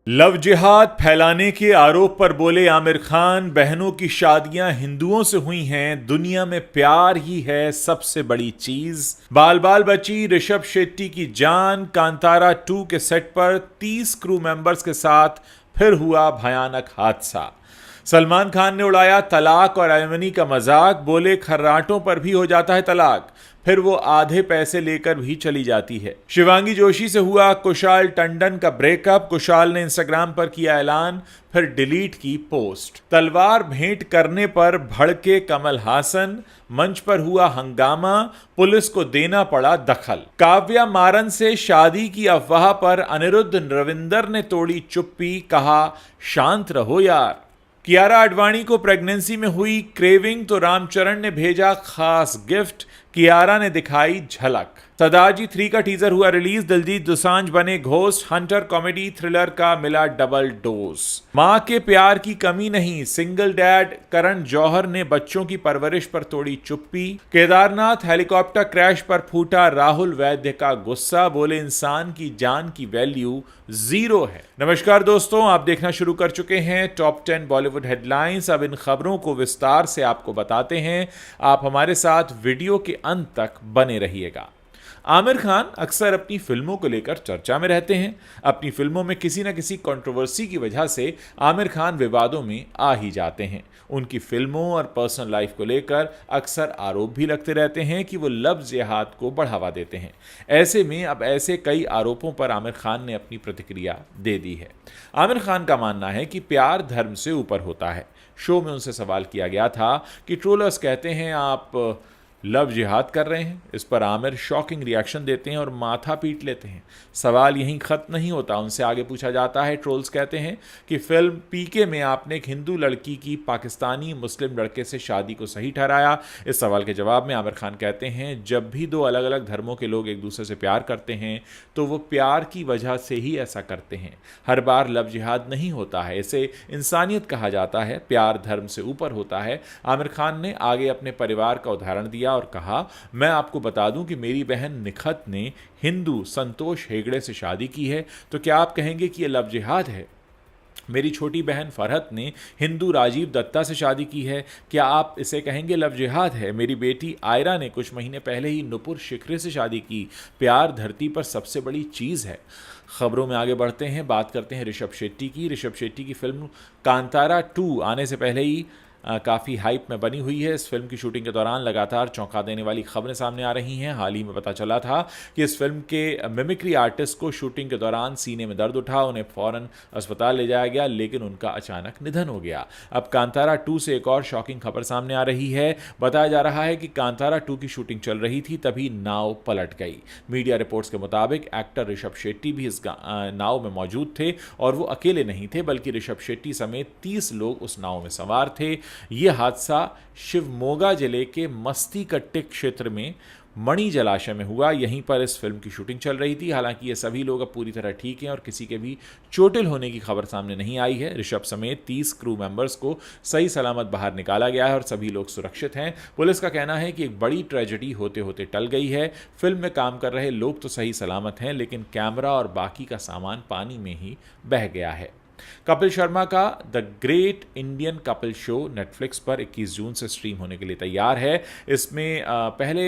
Love जिहाद फैलाने के आरोप पर बोले आमिर खान, बहनों की शादियां हिंदुओं से हुई हैं, दुनिया में प्यार ही है सबसे बड़ी चीज। बाल बाल बची ऋषभ शेट्टी की जान, कांतारा 2 के सेट पर 30 क्रू मेंबर्स के साथ फिर हुआ भयानक हादसा। सलमान खान ने उड़ाया तलाक और एलिमनी का मजाक, बोले खर्राटों पर भी हो जाता है तलाक, फिर वो आधे पैसे लेकर भी चली जाती है। शिवांगी जोशी से हुआ कुशाल टंडन का ब्रेकअप, कुशाल ने इंस्टाग्राम पर किया ऐलान, फिर डिलीट की पोस्ट। तलवार भेंट करने पर भड़के कमल हासन, मंच पर हुआ हंगामा, पुलिस को देना पड़ा दखल। काव्या मारन से शादी की अफवाह पर अनिरुद्ध रविंदर ने तोड़ी चुप्पी, कहा शांत रहो यार। कियारा आडवाणी को प्रेगनेंसी में हुई क्रेविंग तो रामचरण ने भेजा खास गिफ्ट, कियारा ने दिखाई झलक। सरदारजी 3 का टीजर हुआ रिलीज, दिलजीत दोसांझ बने घोस्ट, हंटर कॉमेडी थ्रिलर का मिला डबल डोज। मां के प्यार की कमी नहीं, सिंगल डैड करण जौहर ने बच्चों की परवरिश पर तोड़ी चुप्पी। केदारनाथ हेलीकॉप्टर क्रैश पर फूटा राहुल वैद्य का गुस्सा, बोले इंसान की जान की वैल्यू 0 है। नमस्कार दोस्तों, आप देखना शुरू कर चुके हैं टॉप 10 बॉलीवुड हेडलाइंस। अब इन खबरों को विस्तार से आपको बताते हैं, आप हमारे साथ वीडियो के अंत तक बने रहिएगा। आमिर खान अक्सर अपनी फिल्मों को लेकर चर्चा में रहते हैं। अपनी फिल्मों में किसी न किसी कंट्रोवर्सी की वजह से आमिर खान विवादों में आ ही जाते हैं। उनकी फिल्मों और पर्सनल लाइफ को लेकर अक्सर आरोप भी लगते रहते हैं कि वो लव जिहाद को बढ़ावा देते हैं। ऐसे में अब ऐसे कई आरोपों पर आमिर खान ने अपनी प्रतिक्रिया दे दी है। आमिर खान का मानना है कि प्यार धर्म से ऊपर होता है। शो में उनसे सवाल किया गया था कि ट्रोलर्स कहते हैं आप लव जिहाद कर रहे हैं। इस पर आमिर शॉकिंग रिएक्शन देते हैं और माथा पीट लेते हैं। सवाल यहीं खत्म नहीं होता, उनसे आगे पूछा जाता है। ट्रोल्स कहते हैं कि फिल्म पीके में आपने एक हिंदू लड़की की पाकिस्तानी मुस्लिम लड़के से शादी को सही ठहराया। इस सवाल के जवाब में आमिर खान कहते हैं, जब भी दो अलग अलग धर्मों के लोग एक दूसरे से प्यार करते हैं तो वो प्यार की वजह से ही ऐसा करते हैं। हर बार लव जिहाद नहीं होता है, इसे इंसानियत कहा जाता है। प्यार धर्म से ऊपर होता है। आमिर खान ने आगे अपने परिवार का उदाहरण दिया और कहा, मैं आपको बता दूं कि मेरी बहन निखत ने हिंदू संतोष हेगड़े से शादी की है, तो क्या आप कहेंगे कि यह लव जिहाद है? मेरी छोटी बहन फरहत ने हिंदू राजीव दत्ता से शादी की है, क्या आप इसे कहेंगे लव जिहाद है? मेरी बेटी आयरा ने कुछ महीने पहले ही नुपुर शिखरे से शादी की। प्यार धरती पर सबसे बड़ी चीज़ है। खबरों में आगे बढ़ते हैं, बात करते हैं ऋषभ शेट्टी की। ऋषभ शेट्टी की फिल्म कांतारा 2 आने से पहले ही काफ़ी हाइप में बनी हुई है। इस फिल्म की शूटिंग के दौरान लगातार चौंका देने वाली खबरें सामने आ रही हैं। हाल ही में पता चला था कि इस फिल्म के मिमिक्री आर्टिस्ट को शूटिंग के दौरान सीने में दर्द उठा, उन्हें फौरन अस्पताल ले जाया गया, लेकिन उनका अचानक निधन हो गया। अब कांतारा 2 से एक और शॉकिंग खबर सामने आ रही है। बताया जा रहा है कि कांतारा 2 की शूटिंग चल रही थी, तभी नाव पलट गई। मीडिया रिपोर्ट्स के मुताबिक एक्टर ऋषभ शेट्टी भी इस नाव में मौजूद थे और वो अकेले नहीं थे, बल्कि ऋषभ शेट्टी समेत 30 लोग उस नाव में सवार थे। यह हादसा शिवमोगा जिले के मस्ती कट्टे क्षेत्र में मणि जलाशय में हुआ। यहीं पर इस फिल्म की शूटिंग चल रही थी। हालांकि ये सभी लोग अब पूरी तरह ठीक हैं और किसी के भी चोटिल होने की खबर सामने नहीं आई है। ऋषभ समेत 30 क्रू मेंबर्स को सही सलामत बाहर निकाला गया है और सभी लोग सुरक्षित हैं। पुलिस का कहना है कि एक बड़ी ट्रेजेडी होते होते टल गई है। फिल्म में काम कर रहे लोग तो सही सलामत हैं, लेकिन कैमरा और बाकी का सामान पानी में ही बह गया है। कपिल शर्मा का the great Indian Kapil show Netflix पर 21 जून से स्ट्रीम होने के लिए तैयार है। इसमें पहले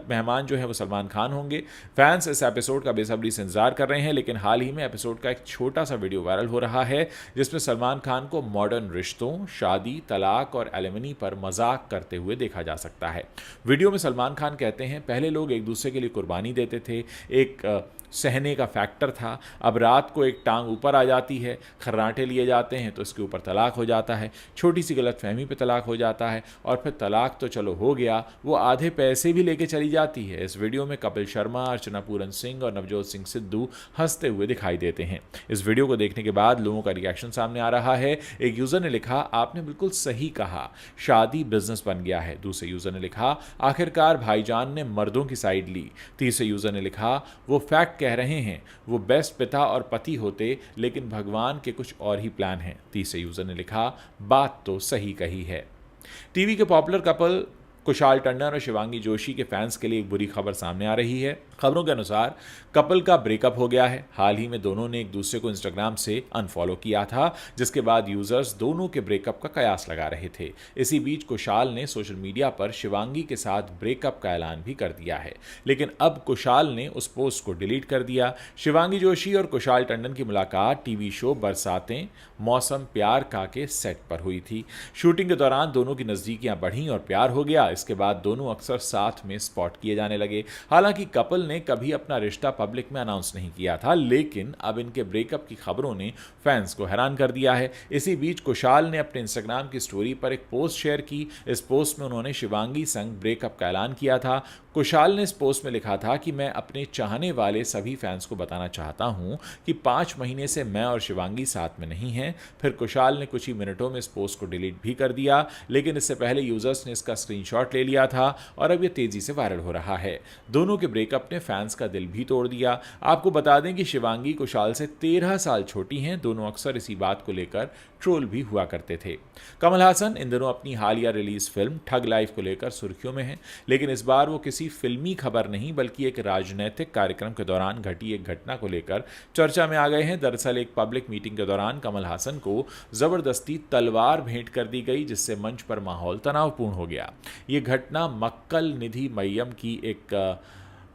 मेहमान जो है वो सलमान खान होंगे। फैंस इस एपिसोड का बेसब्री से इंतजार कर रहे हैं, लेकिन हाल ही में एपिसोड का एक छोटा सा वीडियो वायरल हो रहा है, जिसमें सलमान खान को मॉडर्न रिश्तों, शादी, तलाक और एलिमनी पर मजाक करते हुए देखा जा सकता है। वीडियो में सलमान खान कहते हैं, पहले लोग एक दूसरे के लिए कुर्बानी देते थे, एक सहने का फैक्टर था। अब रात को एक टांग ऊपर आ जाती है, खर्राटे लिए जाते हैं तो इसके ऊपर तलाक हो जाता है, छोटी सी गलतफहमी पे तलाक हो जाता है और फिर तलाक तो चलो हो गया, वो आधे पैसे भी लेके चली जाती है। इस वीडियो में कपिल शर्मा, अर्चना पूरन सिंह और नवजोत सिंह सिद्धू हंसते हुए दिखाई देते हैं। इस वीडियो को देखने के बाद लोगों का रिएक्शन सामने आ रहा है। एक यूज़र ने लिखा, आपने बिल्कुल सही कहा, शादी बिजनेस बन गया है। दूसरे यूज़र ने लिखा, आखिरकार भाईजान ने मर्दों की साइड ली। तीसरे यूज़र ने लिखा, वो फैक्ट कह रहे हैं, वो बेस्ट पिता और पति होते, लेकिन भगवान के कुछ और ही प्लान हैं। तीसरे यूजर ने लिखा, बात तो सही कही है। टीवी के पॉपुलर कपल कुशाल टंडन और शिवांगी जोशी के फैंस के लिए एक बुरी खबर सामने आ रही है। खबरों के अनुसार कपल का ब्रेकअप हो गया है। हाल ही में दोनों ने एक दूसरे को इंस्टाग्राम से अनफॉलो किया था, जिसके बाद यूजर्स दोनों के ब्रेकअप का कयास लगा रहे थे। इसी बीच कुशाल ने सोशल मीडिया पर शिवांगी के साथ ब्रेकअप का ऐलान भी कर दिया है, लेकिन अब कुशाल ने उस पोस्ट को डिलीट कर दिया। शिवांगी जोशी और कुशाल टंडन की मुलाकात टीवी शो बरसातें मौसम प्यार का के सेट पर हुई थी। शूटिंग के दौरान दोनों की नजदीकियां बढ़ी और प्यार हो गया। इसके बाद दोनों अक्सर साथ में स्पॉट किए जाने लगे। हालांकि कपल ने कभी अपना रिश्ता पब्लिक में अनाउंस नहीं किया था, लेकिन अब इनके ब्रेकअप की खबरों ने फैंस को हैरान कर दिया है। इसी बीच कुशाल ने अपने इंस्टाग्राम की स्टोरी पर एक पोस्ट शेयर की। इस पोस्ट में उन्होंने शिवांगी संग ब्रेकअप का ऐलान किया था। कुशाल ने इस पोस्ट में लिखा था कि मैं अपने चाहने वाले सभी फैंस को बताना चाहता हूं कि 5 महीने से मैं और शिवांगी साथ में नहीं हैं। फिर कुशाल ने कुछ ही मिनटों में इस पोस्ट को डिलीट भी कर दिया, लेकिन इससे पहले यूजर्स ने इसका स्क्रीनशॉट ले लिया था और अब यह तेजी से वायरल हो रहा है। दोनों के ब्रेकअप ने फैंस का दिल भी तोड़ दिया। आपको बता दें कि शिवांगी कुशाल से 13 साल छोटी हैं। दोनों अक्सर इसी बात को लेकर ट्रोल भी हुआ करते थे। कमल हासन इन दिनों अपनी हालिया रिलीज फिल्म ठग लाइफ को लेकर सुर्खियों में हैं, लेकिन इस बार वो किसी फिल्मी खबर नहीं बल्कि एक राजनीतिक कार्यक्रम के दौरान घटी एक घटना को लेकर चर्चा में आ गए हैं। दरअसल एक पब्लिक मीटिंग के दौरान कमल हासन को जबरदस्ती तलवार भेंट कर दी गई, जिससे मंच पर माहौल तनावपूर्ण हो गया। ये घटना मक्कल निधि मय्यम की एक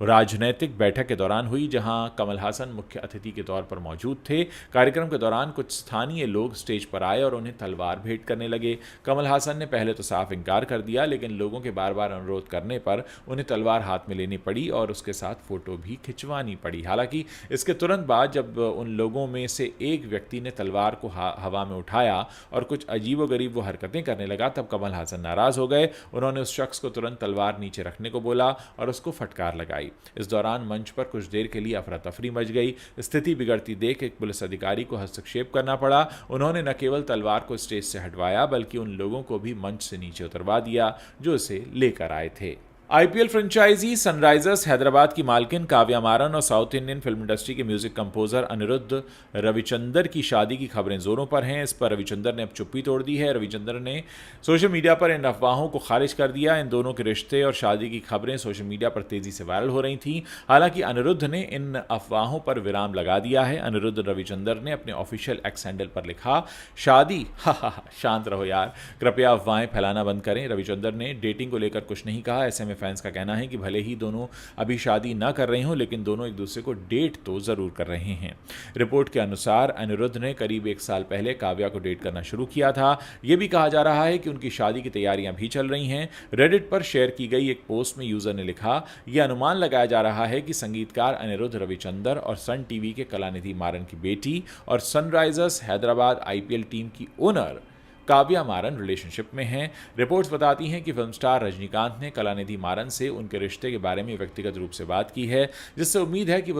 राजनीतिक बैठक के दौरान हुई, जहां कमल हासन मुख्य अतिथि के तौर पर मौजूद थे। कार्यक्रम के दौरान कुछ स्थानीय लोग स्टेज पर आए और उन्हें तलवार भेंट करने लगे। कमल हासन ने पहले तो साफ इनकार कर दिया, लेकिन लोगों के बार बार अनुरोध करने पर उन्हें तलवार हाथ में लेनी पड़ी और उसके साथ फोटो भी खिंचवानी पड़ी। हालांकि इसके तुरंत बाद जब उन लोगों में से एक व्यक्ति ने तलवार को हवा में उठाया और कुछ अजीबोगरीब वो हरकतें करने लगा, तब कमल हासन नाराज हो गए। उन्होंने उस शख्स को तुरंत तलवार नीचे रखने को बोला और उसको फटकार लगाई। इस दौरान मंच पर कुछ देर के लिए अफरा तफरी मच गई। स्थिति बिगड़ती देख एक पुलिस अधिकारी को हस्तक्षेप करना पड़ा। उन्होंने न केवल तलवार को स्टेज से हटवाया बल्कि उन लोगों को भी मंच से नीचे उतरवा दिया जो इसे लेकर आए थे। आईपीएल फ्रेंचाइजी सनराइजर्स हैदराबाद की मालकिन काव्या मारन और साउथ इंडियन फिल्म इंडस्ट्री के म्यूजिक कंपोजर अनिरुद्ध रविचंदर की शादी की खबरें जोरों पर हैं। इस पर रविचंदर ने अब चुप्पी तोड़ दी है। रविचंदर ने सोशल मीडिया पर इन अफवाहों को खारिज कर दिया। इन दोनों के रिश्ते और शादी की खबरें सोशल मीडिया पर तेजी से वायरल हो रही थीं। हालांकि अनिरुद्ध ने इन अफवाहों पर विराम लगा दिया है। अनिरुद्ध रविचंदर ने अपने ऑफिशियल एक्स हैंडल पर लिखा, शादी हा शांत रहो यार, कृपया अफवाहें फैलाना बंद करें। रविचंदर ने डेटिंग को लेकर कुछ नहीं कहा। ऐसे में फैंस का कहना है कि भले ही दोनों अभी शादी न कर रहे हों, लेकिन दोनों एक दूसरे को डेट तो जरूर कर रहे हैं। रिपोर्ट के अनुसार अनिरुद्ध ने करीब 1 साल पहले काव्या को डेट करना शुरू किया था। यह भी कहा जा रहा है कि उनकी शादी की तैयारियां भी चल रही हैं। रेडिट पर शेयर की गई एक पोस्ट में यूजर ने लिखा, यह अनुमान लगाया जा रहा है कि संगीतकार अनिरुद्ध रविचंदर और सन टीवी के कलानिधि मारन की बेटी और सनराइजर्स हैदराबाद आईपीएल टीम की ओनर काव्या मारन रिलेशनशिप में हैं। रिपोर्ट्स बताती हैं कि फिल्म स्टार रजनीकांत ने कलानिधि मारन से उनके रिश्ते के बारे में व्यक्तिगत रूप से बात की है, जिससे उम्मीद है कि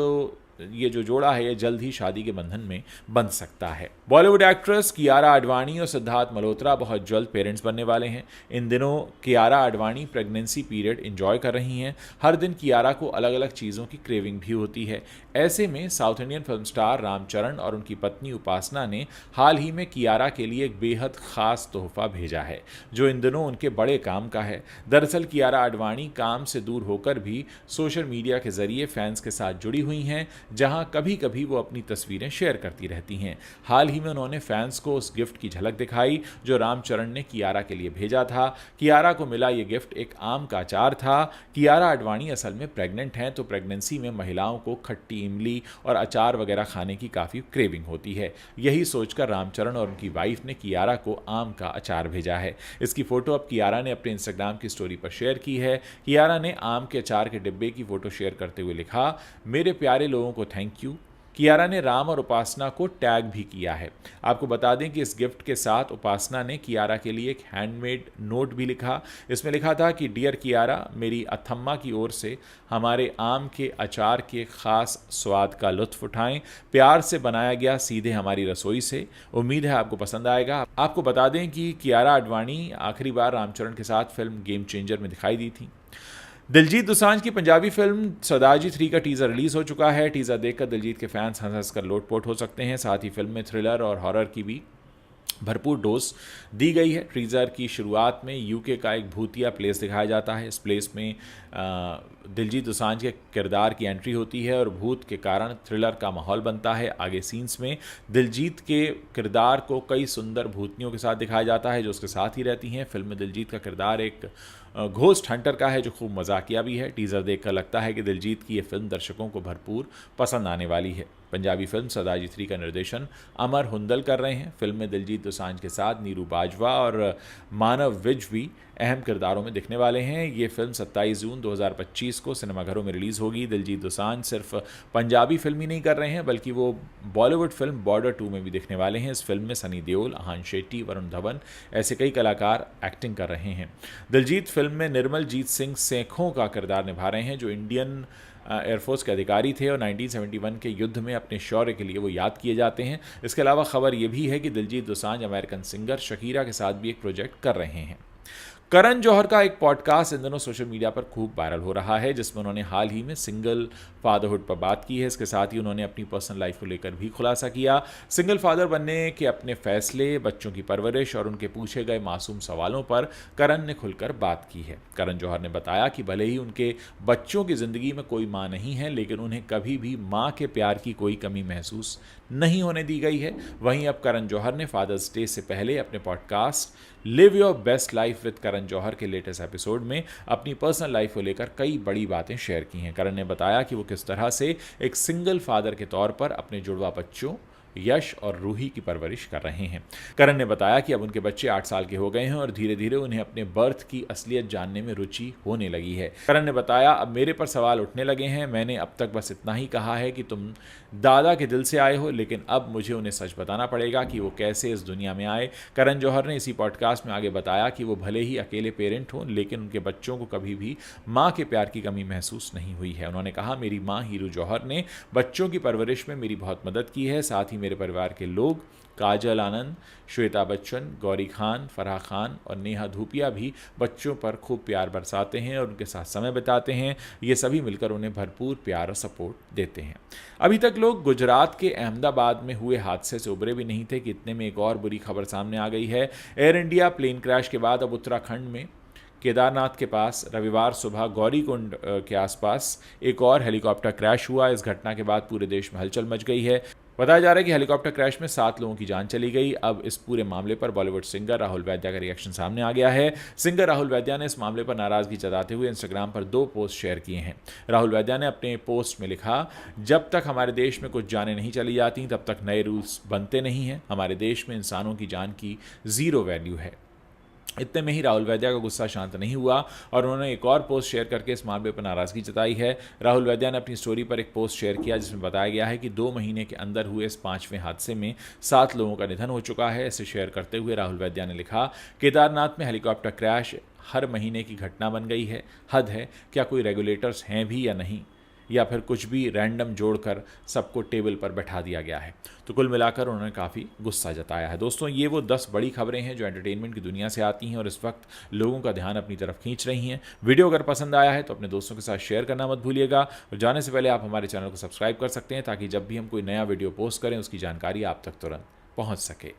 ये जो जोड़ा है ये जल्द ही शादी के बंधन में बंध सकता है। बॉलीवुड एक्ट्रेस कियारा आडवाणी और सिद्धार्थ मल्होत्रा बहुत जल्द पेरेंट्स बनने वाले हैं। इन दिनों Kiara Advani pregnancy period enjoy कर रही हैं। हर दिन कियारा को अलग अलग चीज़ों की क्रेविंग भी होती है। ऐसे में south Indian film star Ram Charan और उनकी पत्नी उपासना ने हाल ही में कियारा के लिए एक बेहद खास तोहफा भेजा है, जो इन दिनों उनके बड़े काम का है। दरअसल कियारा आडवाणी काम से दूर होकर भी सोशल मीडिया के जरिए फैंस के साथ जुड़ी हुई हैं, जहां कभी कभी वो अपनी तस्वीरें शेयर करती रहती हैं। हाल ही में उन्होंने फैंस को उस गिफ्ट की झलक दिखाई जो रामचरण ने कियारा के लिए भेजा था। कियारा को मिला ये गिफ्ट एक आम का अचार था। कियारा आडवाणी असल में प्रेग्नेंट हैं, तो प्रेगनेंसी में महिलाओं को खट्टी इमली और अचार वगैरह खाने की काफ़ी क्रेविंग होती है। यही सोचकर रामचरण और उनकी वाइफ ने कियारा को आम का अचार भेजा है। इसकी फोटो अब कियारा ने अपने इंस्टाग्राम की स्टोरी पर शेयर की है। कियारा ने आम के अचार के डिब्बे की फोटो शेयर करते हुए लिखा, मेरे प्यारे लोगों को थैंक यू। कियारा ने राम और उपासना को टैग भी किया है। आपको बता दें कि इस गिफ्ट के साथ उपासना ने कियारा के लिए एक हैंडमेड नोट भी लिखा। इसमें लिखा था कि डियर कियारा, मेरी अथम्मा की ओर से हमारे आम के अचार के खास स्वाद का लुत्फ उठाएं। प्यार से बनाया गया सीधे हमारी रसोई से। उम्मीद है आपको पसंद आएगा। आपको बता दें कि कियारा आडवाणी आखिरी बार रामचरण के साथ फिल्म गेम चेंजर में दिखाई दी थी। दिलजीत दोसांझ की पंजाबी फिल्म सरदारजी 3 का टीजर रिलीज हो चुका है। टीजर देखकर दिलजीत के फैंस हंस हंस कर लोटपोट हो सकते हैं। साथ ही फिल्म में थ्रिलर और हॉरर की भी भरपूर डोज दी गई है। टीज़र की शुरुआत में यूके का एक भूतिया प्लेस दिखाया जाता है। इस प्लेस में दिलजीत दोसांझ के किरदार की एंट्री होती है और भूत के कारण थ्रिलर का माहौल बनता है। आगे सीन्स में दिलजीत के किरदार को कई सुंदर भूतनियों के साथ दिखाया जाता है जो उसके साथ ही रहती हैं। फिल्म में दिलजीत का किरदार एक घोस्ट हंटर का है जो खूब मजाकिया भी है। टीज़र देखकर लगता है कि दिलजीत की ये फिल्म दर्शकों को भरपूर पसंद आने वाली है। पंजाबी फिल्म सरदार 3 का निर्देशन अमर हुंदल कर रहे हैं। फिल्म में दिलजीत दोसांझ के साथ नीरू बाजवा और मानव विज भी अहम किरदारों में दिखने वाले हैं। ये फिल्म 27 जून 2025 को सिनेमाघरों में रिलीज़ होगी। दिलजीत दोसांझ सिर्फ पंजाबी फिल्म ही नहीं कर रहे हैं बल्कि वो बॉलीवुड फिल्म बॉर्डर 2 में भी दिखने वाले हैं। इस फिल्म में सनी देओल, आहान शेट्टी, वरुण धवन ऐसे कई कलाकार एक्टिंग कर रहे हैं। दिलजीत फिल्म में निर्मल जीत सिंह सेखों का किरदार निभा रहे हैं जो इंडियन एयरफोर्स के अधिकारी थे और 1971 के युद्ध में अपने शौर्य के लिए वो याद किए जाते हैं। इसके अलावा खबर ये भी है कि Diljit Dosanjh American singer Shakira के साथ भी एक प्रोजेक्ट कर रहे हैं। करण जौहर का एक पॉडकास्ट इन दिनों सोशल मीडिया पर खूब वायरल हो रहा है जिसमें उन्होंने हाल ही में सिंगल फादरहुड पर बात की है। इसके साथ ही उन्होंने अपनी पर्सनल लाइफ को लेकर भी खुलासा किया। सिंगल फादर बनने के अपने फैसले, बच्चों की परवरिश और उनके पूछे गए मासूम सवालों पर करण ने खुलकर बात की है। करण जौहर ने बताया कि भले ही उनके बच्चों की ज़िंदगी में कोई माँ नहीं है लेकिन उन्हें कभी भी माँ के प्यार की कोई कमी महसूस नहीं होने दी गई है। वहीं अब करण जौहर ने फादर्स डे से पहले अपने podcast live your best life with Karan Johar के लेटेस्ट एपिसोड में अपनी पर्सनल लाइफ को लेकर कई बड़ी बातें शेयर की हैं। करण ने बताया कि वो किस तरह से एक सिंगल फादर के तौर पर अपने जुड़वा बच्चों यश और रूही की परवरिश कर रहे हैं। करण ने बताया कि अब उनके बच्चे 8 साल के हो गए हैं और धीरे धीरे उन्हें अपने बर्थ की असलियत जानने में रुचि होने लगी है। करण ने बताया, अब मेरे पर सवाल उठने लगे हैं। मैंने अब तक बस इतना ही कहा है कि तुम दादा के दिल से आए हो, लेकिन अब मुझे उन्हें सच बताना पड़ेगा कि वो कैसे इस दुनिया में आए। करण जौहर ने इसी पॉडकास्ट में आगे बताया कि वो भले ही अकेले पेरेंट हों लेकिन उनके बच्चों को कभी भी माँ के प्यार की कमी महसूस नहीं हुई है। उन्होंने कहा, मेरी माँ हीरू जौहर ने बच्चों की परवरिश में मेरी बहुत मदद की है। साथ ही मेरे परिवार के लोग काजल आनंद, श्वेता बच्चन, गौरी खान, फराह खान और नेहा धूपिया भी बच्चों पर खूब प्यार बरसाते हैं और उनके साथ समय बिताते हैं। ये सभी मिलकर उन्हें भरपूर प्यार और सपोर्ट देते हैं। अभी तक लोग गुजरात के अहमदाबाद में हुए हादसे से उबरे भी नहीं थे कि इतने में एक और बुरी खबर सामने आ गई है। एयर इंडिया प्लेन क्रैश के बाद अब उत्तराखंड में केदारनाथ के पास रविवार सुबह गौरीकुंड के आसपास एक और हेलीकॉप्टर क्रैश हुआ। इस घटना के बाद पूरे देश में हलचल मच गई है। बताया जा रहा है कि हेलीकॉप्टर क्रैश में 7 लोगों की जान चली गई। अब इस पूरे मामले पर बॉलीवुड सिंगर राहुल वैद्या का रिएक्शन सामने आ गया है। सिंगर राहुल वैद्या ने इस मामले पर नाराजगी जताते हुए इंस्टाग्राम पर 2 पोस्ट शेयर किए हैं। राहुल वैद्या ने अपने पोस्ट में लिखा, जब तक हमारे देश में कुछ जानें नहीं चली जाती तब तक नए रूल्स बनते नहीं हैं। हमारे देश में इंसानों की जान की 0 वैल्यू है। इतने में ही राहुल वैद्या का गुस्सा शांत नहीं हुआ और उन्होंने एक और पोस्ट शेयर करके इस मामले पर नाराजगी जताई है। राहुल वैद्या ने अपनी स्टोरी पर एक पोस्ट शेयर किया जिसमें बताया गया है कि 2 महीने के अंदर हुए इस 5वें हादसे में 7 लोगों का निधन हो चुका है। इसे शेयर करते हुए राहुल वैद्या ने लिखा, केदारनाथ में हेलीकॉप्टर क्रैश हर महीने की घटना बन गई है। हद है, क्या कोई रेगुलेटर्स हैं भी या नहीं, या फिर कुछ भी रैंडम जोड़कर सबको टेबल पर बैठा दिया गया है। तो कुल मिलाकर उन्होंने काफ़ी गुस्सा जताया है। दोस्तों, ये वो 10 बड़ी खबरें हैं जो एंटरटेनमेंट की दुनिया से आती हैं और इस वक्त लोगों का ध्यान अपनी तरफ खींच रही हैं। वीडियो अगर पसंद आया है तो अपने दोस्तों के साथ शेयर करना मत भूलिएगा और जाने से पहले आप हमारे चैनल को सब्सक्राइब कर सकते हैं ताकि जब भी हम कोई नया वीडियो पोस्ट करें उसकी जानकारी आप तक तुरंत पहुँच सके।